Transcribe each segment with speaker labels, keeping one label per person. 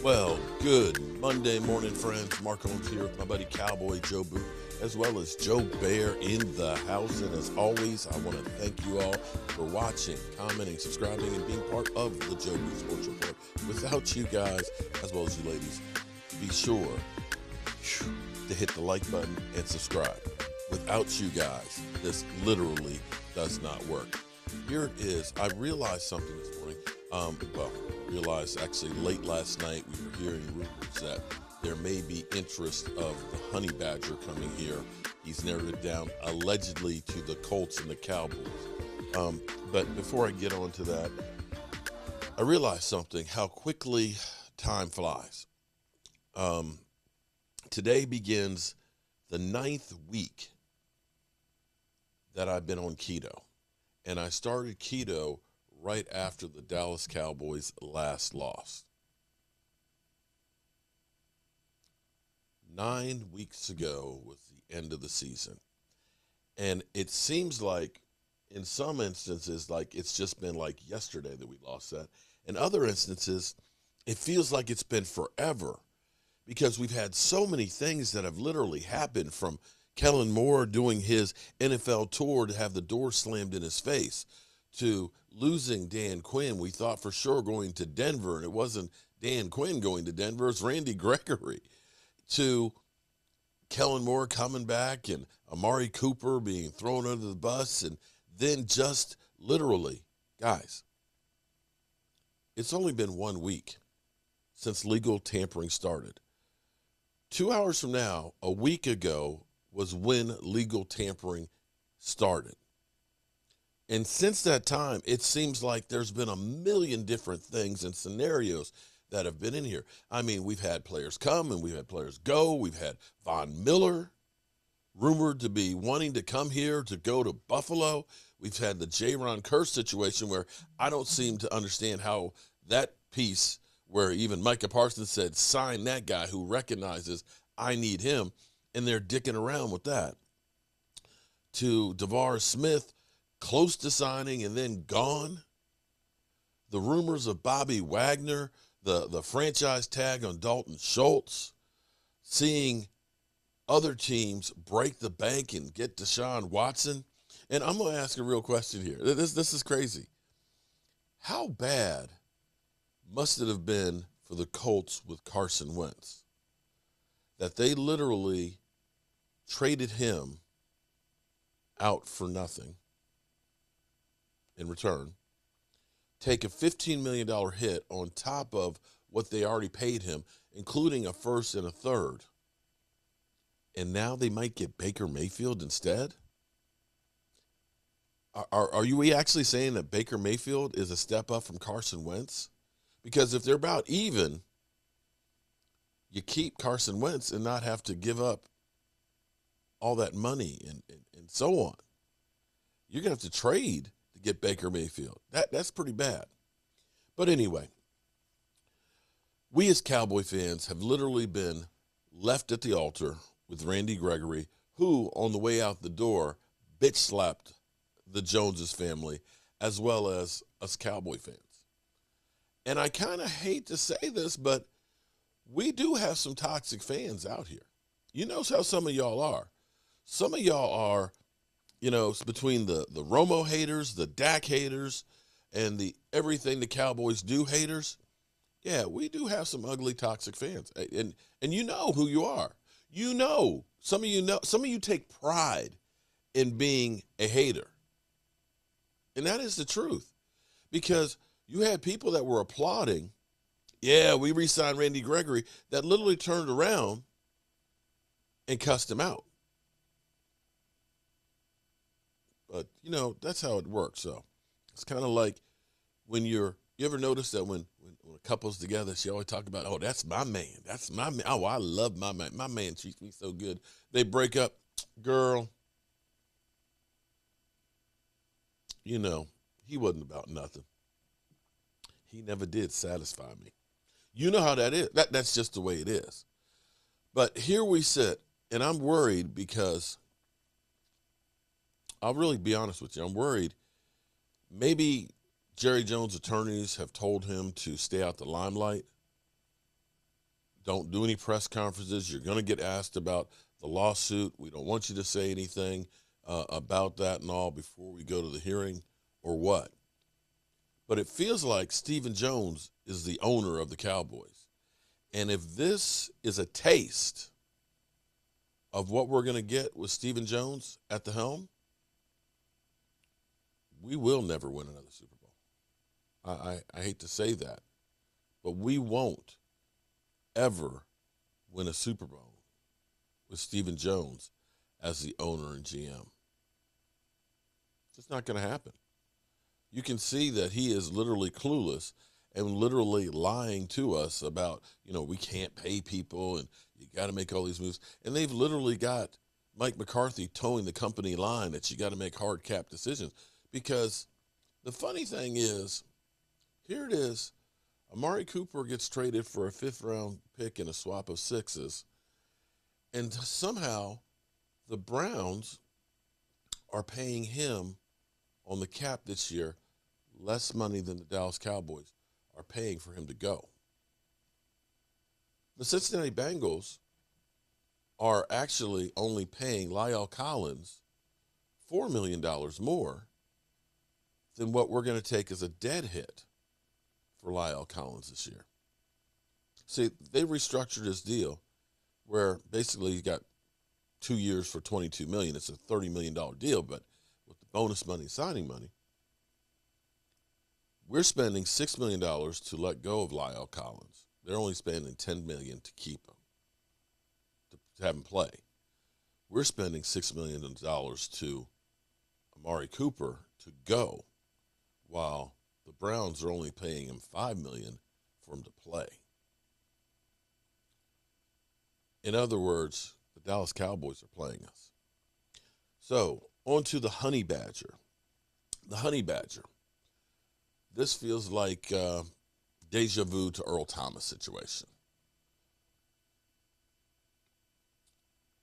Speaker 1: Well, good Monday morning, friends. Mark Holmes here with my buddy Cowboy Joe Boo, as well as Joe Bear in the house. And as always, I want to thank you all for watching, commenting, subscribing, and being part of the Joe Boo Sports Report. Without you guys, as well as you ladies, be sure to hit the like button and subscribe. Without you guys, this literally does not work. Here it is. I realized something this morning. Realized actually late last night we were hearing rumors that there may be interest of the honey badger coming here. He's narrowed it down allegedly to the Colts and the Cowboys. But before I get on to that, I realized something, how quickly time flies. Today begins the 9th week that I've been on keto. And I started keto right after the Dallas Cowboys last lost. 9 weeks ago was the end of the season. And it seems like in some instances, like it's just been like yesterday that we lost that. In other instances, it feels like it's been forever because we've had so many things that have literally happened, from Kellen Moore doing his NFL tour to have the door slammed in his face, to losing Dan Quinn. We thought for sure going to Denver, and it wasn't Dan Quinn going to Denver, it's Randy Gregory, to Kellen Moore coming back and Amari Cooper being thrown under the bus. And then just literally, guys, it's only been 1 week since legal tampering started. 2 hours from now, a week ago, was when legal tampering started. And since that time, it seems like there's been a million different things and scenarios that have been in here. I mean, we've had players come and we've had players go. We've had Von Miller rumored to be wanting to come here to go to Buffalo. We've had the Jaron Kearse situation where I don't seem to understand how that piece, where even Micah Parsons said, sign that guy who recognizes I need him, and they're dicking around with that. To DeVar Smith, close to signing and then gone. The rumors of Bobby Wagner, the franchise tag on Dalton Schultz, seeing other teams break the bank and get Deshaun Watson. And I'm going to ask a real question here. This is crazy. How bad must it have been for the Colts with Carson Wentz that they literally traded him out for nothing in return, take a $15 million hit on top of what they already paid him, including a first and a third, and now they might get Baker Mayfield instead? Are you actually saying that Baker Mayfield is a step up from Carson Wentz? Because if they're about even, you keep Carson Wentz and not have to give up all that money and so on. You're going to have to trade to get Baker Mayfield. That's pretty bad. But anyway, we as Cowboy fans have literally been left at the altar with Randy Gregory, who on the way out the door bitch slapped the Joneses family as well as us Cowboy fans. And I kind of hate to say this, but we do have some toxic fans out here. You know how some of y'all are. Some of y'all are, it's between the Romo haters, the Dak haters, and the everything the Cowboys do haters. Yeah, we do have some ugly, toxic fans. And you know who you are. Some of you take pride in being a hater. And that is the truth. Because you had people that were applauding, yeah, we re-signed Randy Gregory, that literally turned around and cussed him out. But, that's how it works. So it's kind of like when you ever notice that when a couple's together, she always talk about, oh, that's my man. That's my man. Oh, I love my man. My man treats me so good. They break up. Girl, he wasn't about nothing. He never did satisfy me. You know how that is. That's just the way it is. But here we sit, and I'm worried because I'll really be honest with you. I'm worried maybe Jerry Jones' attorneys have told him to stay out the limelight. Don't do any press conferences. You're going to get asked about the lawsuit. We don't want you to say anything about that and all before we go to the hearing or what. But it feels like Stephen Jones is the owner of the Cowboys. And if this is a taste of what we're going to get with Stephen Jones at the helm, we will never win another Super Bowl. I hate to say that, but we won't ever win a Super Bowl with Stephen Jones as the owner and GM. It's just not going to happen. You can see that he is literally clueless and literally lying to us about, we can't pay people and you got to make all these moves. And they've literally got Mike McCarthy towing the company line that you got to make hard cap decisions. Because the funny thing is, here it is, Amari Cooper gets traded for a 5th-round pick in a swap of 6s, and somehow the Browns are paying him on the cap this year less money than the Dallas Cowboys are paying for him to go. The Cincinnati Bengals are actually only paying La'el Collins $4 million more than what we're going to take as a dead hit for La'el Collins this year. See, they restructured his deal where basically he got 2 years for $22 million. It's a $30 million deal, but with the bonus money, signing money, we're spending $6 million to let go of La'el Collins. They're only spending $10 million to keep him, to have him play. We're spending $6 million to Amari Cooper to go, while the Browns are only paying him $5 million for him to play. In other words, the Dallas Cowboys are playing us. So, on to the Honey Badger. The Honey Badger. This feels like Deja Vu to Earl Thomas situation.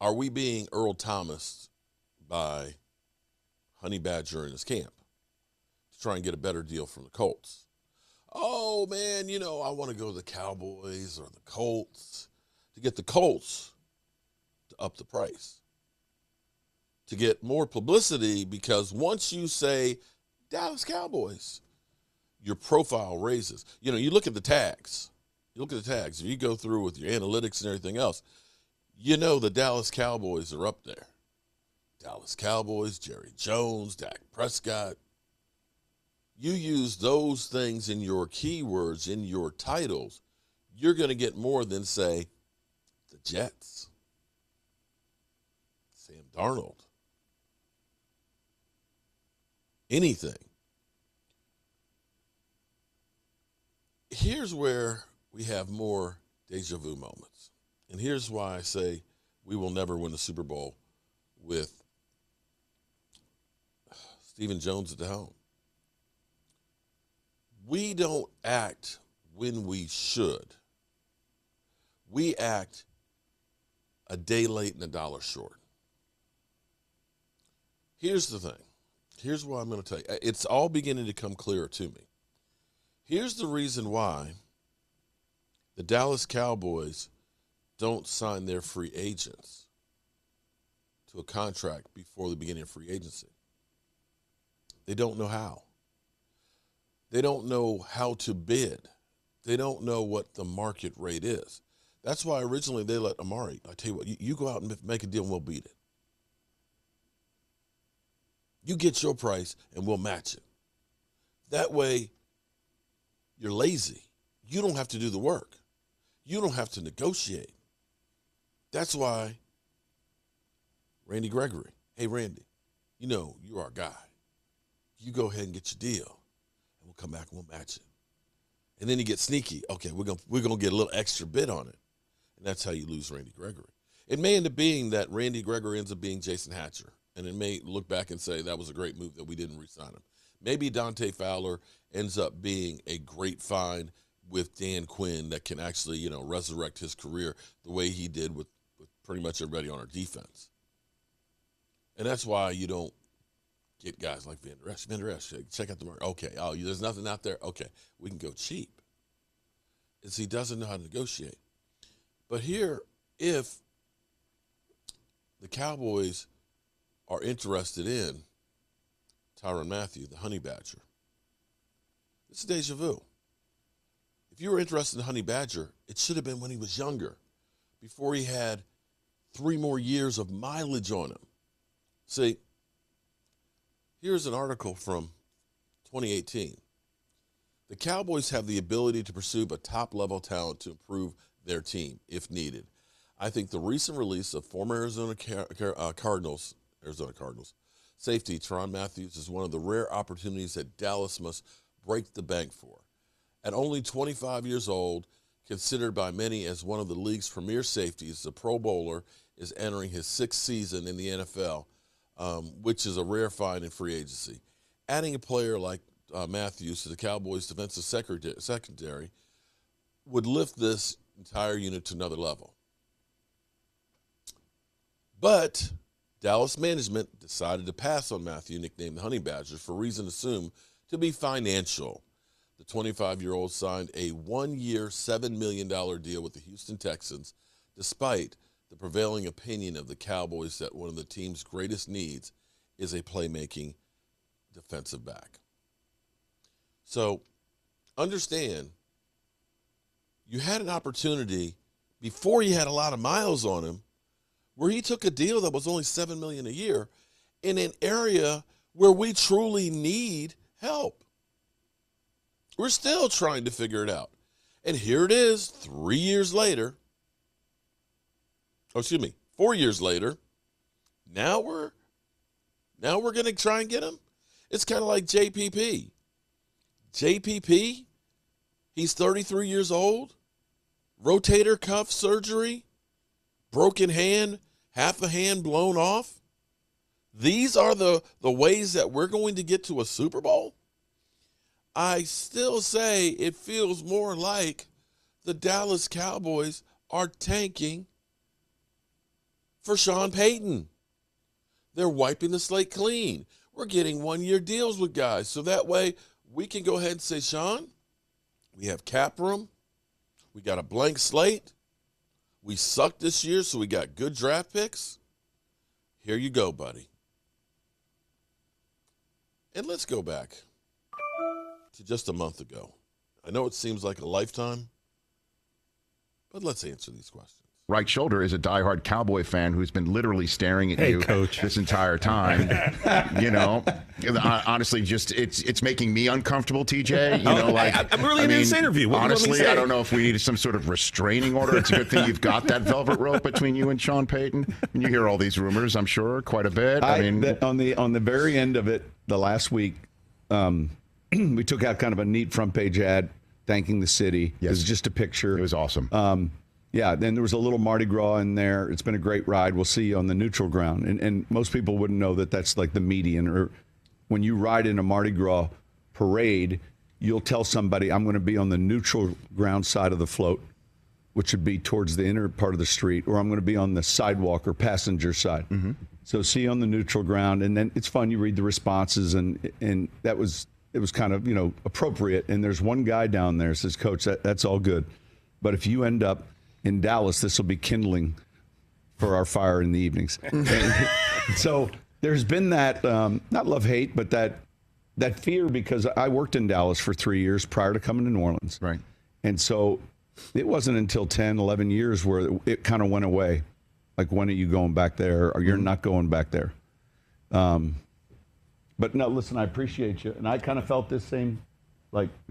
Speaker 1: Are we being Earl Thomas by Honey Badger in his camp to try and get a better deal from the Colts? Oh, man, I want to go to the Cowboys or the Colts to get the Colts to up the price, to get more publicity, because once you say Dallas Cowboys, your profile raises. You look at the tags. If you go through with your analytics and everything else, the Dallas Cowboys are up there. Dallas Cowboys, Jerry Jones, Dak Prescott. You use those things in your keywords, in your titles, you're going to get more than, say, the Jets, Sam Darnold, anything. Here's where we have more deja vu moments. And here's why I say we will never win the Super Bowl with Stephen Jones at the helm. We don't act when we should. We act a day late and a dollar short. Here's the thing. Here's what I'm going to tell you. It's all beginning to come clearer to me. Here's the reason why the Dallas Cowboys don't sign their free agents to a contract before the beginning of free agency. They don't know how. They don't know how to bid. They don't know what the market rate is. That's why originally they let Amari, I tell you what, you go out and make a deal and we'll beat it. You get your price and we'll match it. That way, you're lazy. You don't have to do the work. You don't have to negotiate. That's why Randy Gregory, hey, Randy, you're our guy. You go ahead and get your deal, and we'll come back and we'll match it. And then you get sneaky. Okay, we're gonna get a little extra bid on it. And that's how you lose Randy Gregory. It may end up being that Randy Gregory ends up being Jason Hatcher. And it may look back and say that was a great move that we didn't re-sign him. Maybe Dante Fowler ends up being a great find with Dan Quinn that can actually, resurrect his career the way he did with pretty much everybody on our defense. And that's why you don't get guys like Van Der Esch. Van Der Esch, check out the market. Okay, there's nothing out there. Okay, we can go cheap. He doesn't know how to negotiate. But here, if the Cowboys are interested in Tyrann Mathieu, the Honey Badger, it's deja vu. If you were interested in Honey Badger, it should have been when he was younger, before he had 3 more years of mileage on him. See, here's an article from 2018. The Cowboys have the ability to pursue a top-level talent to improve their team, if needed. I think the recent release of former Arizona Cardinals safety Tyrann Mathieu is one of the rare opportunities that Dallas must break the bank for. At only 25 years old, considered by many as one of the league's premier safeties, the Pro Bowler is entering his 6th season in the NFL, which is a rare find in free agency. Adding a player like Matthews to the Cowboys' defensive secondary would lift this entire unit to another level. But Dallas management decided to pass on Mathieu, nicknamed the Honey Badger, for reason assumed to be financial. The 25-year-old signed a 1-year, $7 million deal with the Houston Texans, despite the prevailing opinion of the Cowboys that one of the team's greatest needs is a playmaking defensive back. So understand, you had an opportunity before he had a lot of miles on him where he took a deal that was only $7 million a year in an area where we truly need help. We're still trying to figure it out. And here it is 4 years later. Now we're going to try and get him. It's kind of like JPP. JPP, he's 33 years old, rotator cuff surgery, broken hand, half a hand blown off. These are the ways that we're going to get to a Super Bowl. I still say it feels more like the Dallas Cowboys are tanking for Sean Payton. They're wiping the slate clean. We're getting 1-year deals with guys, so that way we can go ahead and say, Sean, we have cap room. We got a blank slate. We sucked this year, so we got good draft picks. Here you go, buddy. And let's go back to just a month ago. I know it seems like a lifetime, but let's answer these questions.
Speaker 2: Right shoulder is a diehard Cowboy fan who's been literally staring at you, Coach, this entire time. You know, honestly, just it's making me uncomfortable, TJ. You know, like
Speaker 3: I'm really into this interview. What
Speaker 2: honestly, I don't know if we need some sort of restraining order. It's a good thing you've got that velvet rope between you and Sean Payton. And you hear all these rumors, I'm sure, quite a bit. I mean,
Speaker 4: on the very end of it, the last week, we took out kind of a neat front page ad thanking the city. Yes. It was just a picture.
Speaker 2: It was awesome.
Speaker 4: Yeah, then there was a little Mardi Gras in there. It's been a great ride. We'll see you on the neutral ground. And most people wouldn't know that that's like the median. Or when you ride in a Mardi Gras parade, you'll tell somebody, I'm going to be on the neutral ground side of the float, which would be towards the inner part of the street, or I'm going to be on the sidewalk or passenger side. Mm-hmm. So see you on the neutral ground. And then it's fun. You read the responses, and it was kind of, appropriate. And there's one guy down there says, Coach, that's all good. But if you end up in Dallas, this will be kindling for our fire in the evenings. So there's been that, not love-hate, but that fear, because I worked in Dallas for 3 years prior to coming to New Orleans.
Speaker 2: Right.
Speaker 4: And so it wasn't until 10, 11 years where it kind of went away. Like, when are you going back there, or you're not going back there? But no, listen, I appreciate you. And I kind of felt this same,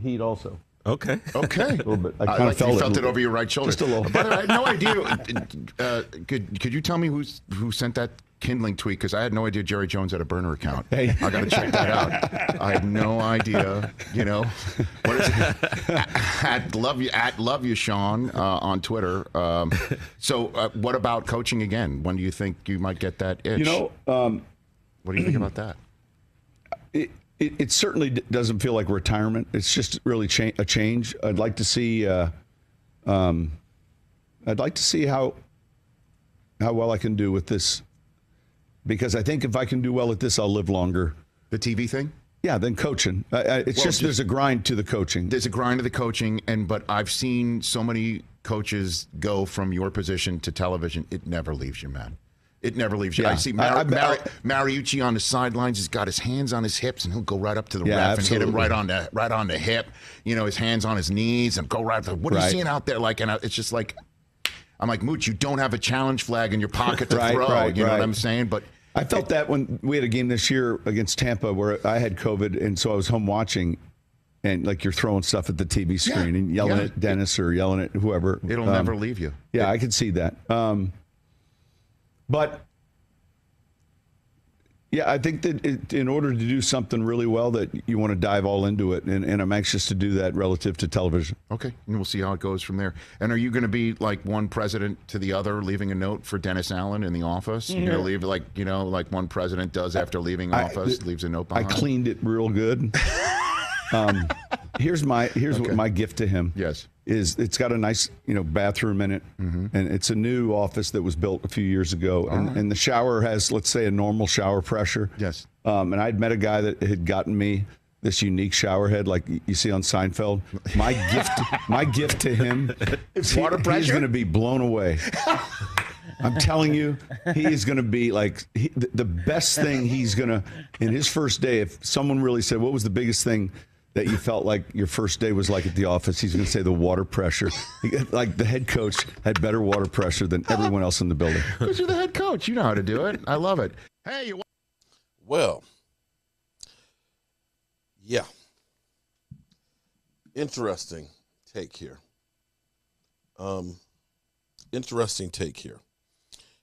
Speaker 4: heat also.
Speaker 3: Okay.
Speaker 4: A little bit. I kind of
Speaker 2: felt it over your right shoulder.
Speaker 4: Just a little.
Speaker 2: But I had no idea. Could you tell me who sent that kindling tweet? Because I had no idea Jerry Jones had a burner account. Hey. I got to check that out. I had no idea. What is it? At love you, Sean, on Twitter. So what about coaching again? When do you think you might get that itch? What do you think about that?
Speaker 4: It certainly doesn't feel like retirement. It's just really a change. I'd like to see. I'd like to see how well I can do with this, because I think if I can do well at this, I'll live longer.
Speaker 2: The TV thing?
Speaker 4: Yeah, then coaching. There's a grind to the coaching.
Speaker 2: There's a grind to the coaching, but I've seen so many coaches go from your position to television, it never leaves you, man. It never leaves you.
Speaker 4: Yeah.
Speaker 2: I see Mariucci on the sidelines. He's got his hands on his hips, and he'll go right up to the ref and hit him right on the hip. You know, his hands on his knees and go right. What are you seeing out there? Like, and it's just like, I'm like, Mooch, you don't have a challenge flag in your pocket to throw. You know what I'm saying? But
Speaker 4: I felt that when we had a game this year against Tampa where I had COVID, and so I was home watching, and like you're throwing stuff at the TV screen and yelling at Dennis or yelling at whoever.
Speaker 2: It'll never leave you.
Speaker 4: Yeah, I could see that. But, yeah, I think that in order to do something really well, that you want to dive all into it, and I'm anxious to do that relative to television.
Speaker 2: Okay, and we'll see how it goes from there. And are you going to be like one president to the other, leaving a note for Dennis Allen in the office? You're going to leave like one president does after leaving office, leaves a note behind?
Speaker 4: I cleaned it real good. Here's what my gift to him.
Speaker 2: Yes.
Speaker 4: Is it's got a nice bathroom in it, and it's a new office that was built a few years ago, and the shower has, let's say, a normal shower pressure.
Speaker 2: Yes.
Speaker 4: And I'd met a guy that had gotten me this unique shower head like you see on Seinfeld. My gift to him is
Speaker 2: water pressure.
Speaker 4: He's going to be blown away. I'm telling you, he is going to be like the best thing he's going to, in his first day, if someone really said, what was the biggest thing that you felt like your first day was like at the office, he's going to say the water pressure. Like the head coach had better water pressure than everyone else in the building.
Speaker 2: Because you're the head coach. You know how to do it. I love it. Hey,
Speaker 1: Well, yeah. Interesting take here.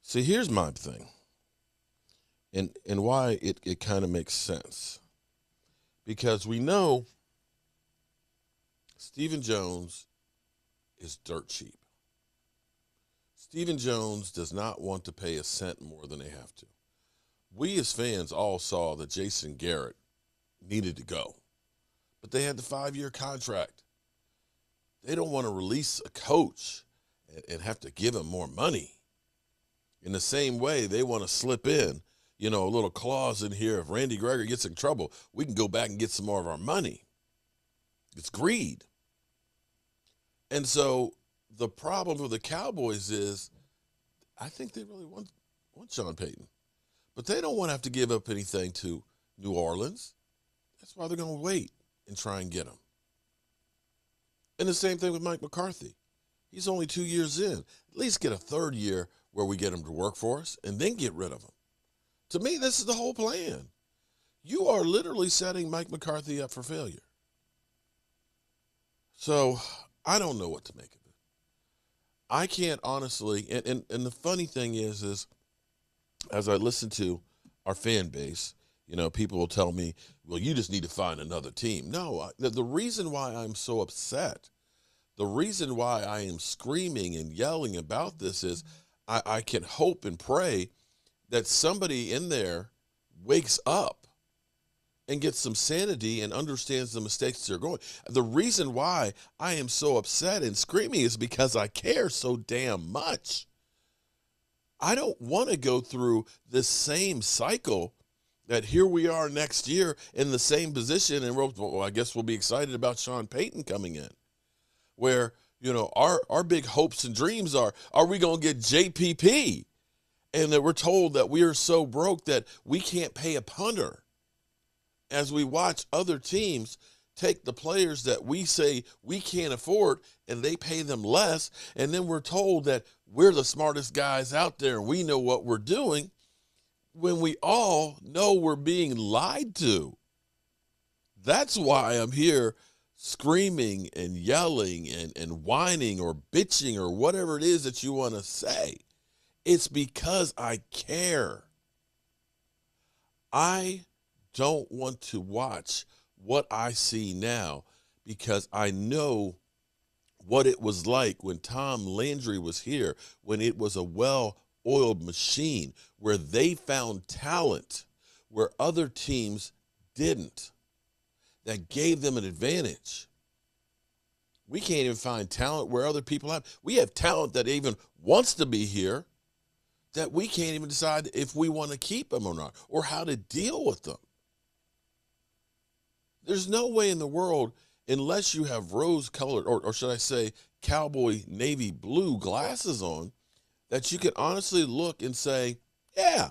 Speaker 1: See, here's my thing, and why it kind of makes sense. Because we know Stephen Jones is dirt cheap. Stephen Jones does not want to pay a cent more than they have to. We as fans all saw that Jason Garrett needed to go, but they had the 5-year contract. They don't want to release a coach and have to give him more money. In the same way, they want to slip in, a little clause in here. If Randy Gregory gets in trouble, we can go back and get some more of our money. It's greed. And so the problem for the Cowboys is I think they really want Sean Payton. But they don't want to have to give up anything to New Orleans. That's why they're going to wait and try and get him. And the same thing with Mike McCarthy. He's only 2 years in. At least get a third year where we get him to work for us and then get rid of him. To me, this is the whole plan. You are literally setting Mike McCarthy up for failure. So I don't know what to make of it. I can't honestly, and the funny thing is as I listen to our fan base, people will tell me, well, you just need to find another team. No, the reason why I'm so upset, the reason why I am screaming and yelling about this is I can hope and pray that somebody in there wakes up and gets some sanity and understands the mistakes they're going. The reason why I am so upset and screaming is because I care so damn much. I don't want to go through this same cycle that here we are next year in the same position, and I guess we'll be excited about Sean Payton coming in, where, our big hopes and dreams are we going to get JPP? And that we're told that we are so broke that we can't pay a punter. As we watch other teams take the players that we say we can't afford and they pay them less, and then we're told that we're the smartest guys out there and we know what we're doing, when we all know we're being lied to. That's why I'm here screaming and yelling and whining or bitching or whatever it is that you want to say. It's because I care. I don't want to watch what I see now because I know what it was like when Tom Landry was here, when it was a well-oiled machine, where they found talent where other teams didn't, that gave them an advantage. We can't even find talent where other people have. We have talent that even wants to be here, that we can't even decide if we want to keep them or not, or how to deal with them. There's no way in the world unless you have rose-colored, or should I say cowboy navy blue glasses on, that you can honestly look and say, yeah,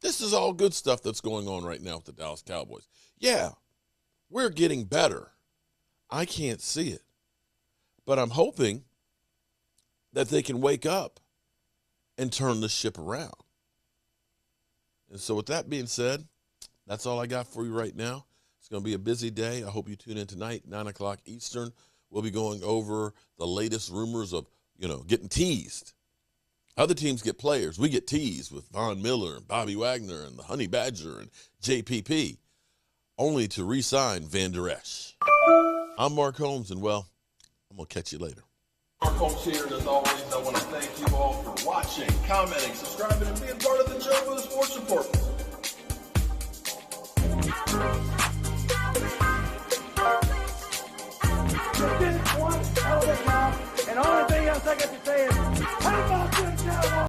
Speaker 1: this is all good stuff that's going on right now with the Dallas Cowboys. Yeah, we're getting better. I can't see it. But I'm hoping that they can wake up and turn the ship around. And so with that being said, that's all I got for you right now. It's going to be a busy day. I hope you tune in tonight, 9 o'clock Eastern. We'll be going over the latest rumors of, getting teased. Other teams get players. We get teased with Von Miller and Bobby Wagner and the Honey Badger and JPP, only to re-sign Van Der Esch. I'm Mark Holmes, and, well, I'm going to catch you later. Mark Holmes here, and as always, I want to thank you all for watching, commenting, subscribing, and being part of the Joe for the Sports Report.
Speaker 3: You did one hell of a job, and the only thing else I got to say is, how about this, Cowboys?